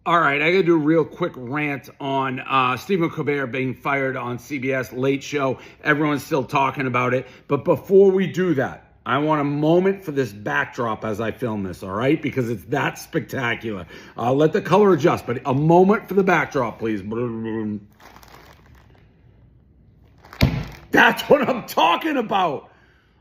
All right, I got to do a real quick rant on Stephen Colbert being fired on CBS Late Show. Everyone's still talking about it. But before we do that, I want a moment for this backdrop as I film this, all right? Because it's that spectacular. Let the color adjust, but a moment for the backdrop, please. That's what I'm talking about.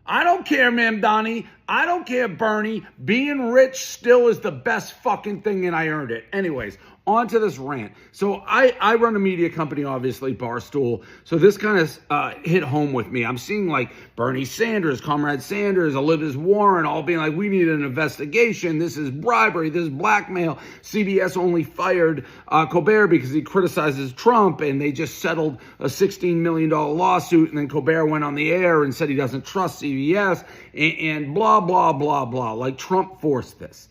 I don't care, Ma'am Donnie. I don't care, Bernie. Being rich still is the best fucking thing, and I earned it. Anyways, on to this rant. So I run a media company, obviously, Barstool. So this kind of hit home with me. I'm seeing like Bernie Sanders, Comrade Sanders, Elizabeth Warren, all being like, we need an investigation. This is bribery. This is blackmail. CBS only fired Colbert because he criticizes Trump, and they just settled a $16 million lawsuit. And then Colbert went on the air and said he doesn't trust CBS and blah, blah, blah, blah. Like Trump forced this.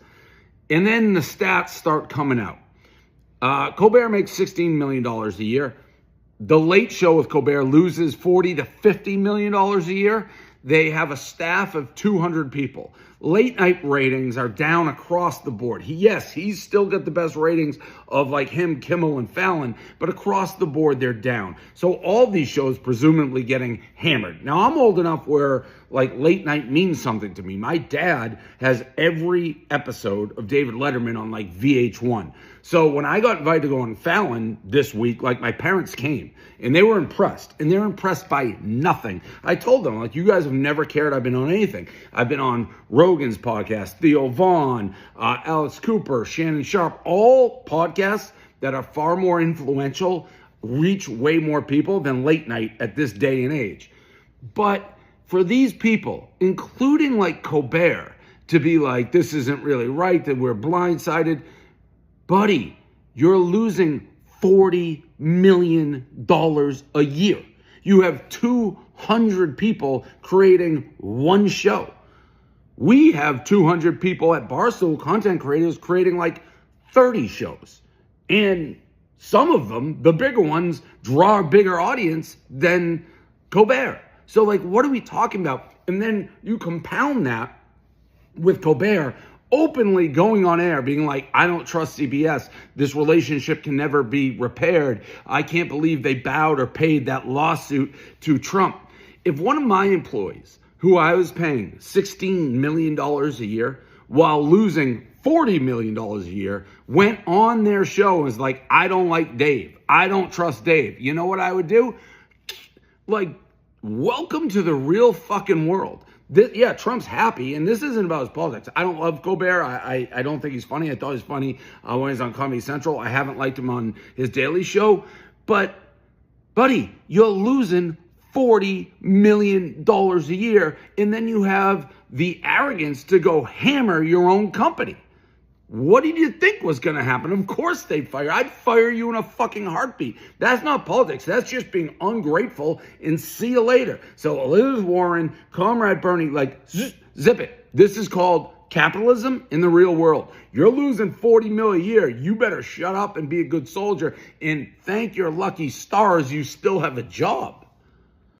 And then the stats start coming out. Colbert makes $16 million a year. The Late Show with Colbert loses $40 to $50 million a year. They have a staff of 200 people. Late night ratings are down across the board. He's still got the best ratings of like him, Kimmel, and Fallon, but across the board, they're down. So all these shows presumably getting hammered. Now, I'm old enough where like late night means something to me. My dad has every episode of David Letterman on like VH1. So when I got invited to go on Fallon this week, like my parents came and they were impressed, and they're impressed by nothing. I told them, like, you guys have never cared I've been on anything. I've been on Rogan's podcast, Theo Vaughn, Alex Cooper, Shannon Sharp, all podcasts that are far more influential, reach way more people than late night at this day and age. But for these people, including like Colbert, to be like, this isn't really right, that we're blindsided, buddy, you're losing $40 million a year. You have 200 people creating one show. We have 200 people at Barstool, content creators, creating like 30 shows. And some of them, the bigger ones, draw a bigger audience than Colbert. So like, what are we talking about? And then you compound that with Colbert openly going on air, being like, I don't trust CBS. This relationship can never be repaired. I can't believe they bowed or paid that lawsuit to Trump. If one of my employees, who I was paying $16 million a year while losing $40 million a year, went on their show and was like, I don't like Dave. I don't trust Dave. You know what I would do? Like, welcome to the real fucking world. Trump's happy, and this isn't about his politics. I don't love Colbert. I don't think he's funny. I thought he was funny when he was on Comedy Central. I haven't liked him on his Daily Show. But, buddy, you're losing $40 million a year, and then you have the arrogance to go hammer your own company. What did you think was going to happen? Of course they'd fire. I'd fire you in a fucking heartbeat. That's not politics. That's just being ungrateful and see you later. So Elizabeth Warren, Comrade Bernie, like, zip it. This is called capitalism in the real world. You're losing $40 million a year. You better shut up and be a good soldier and thank your lucky stars you still have a job.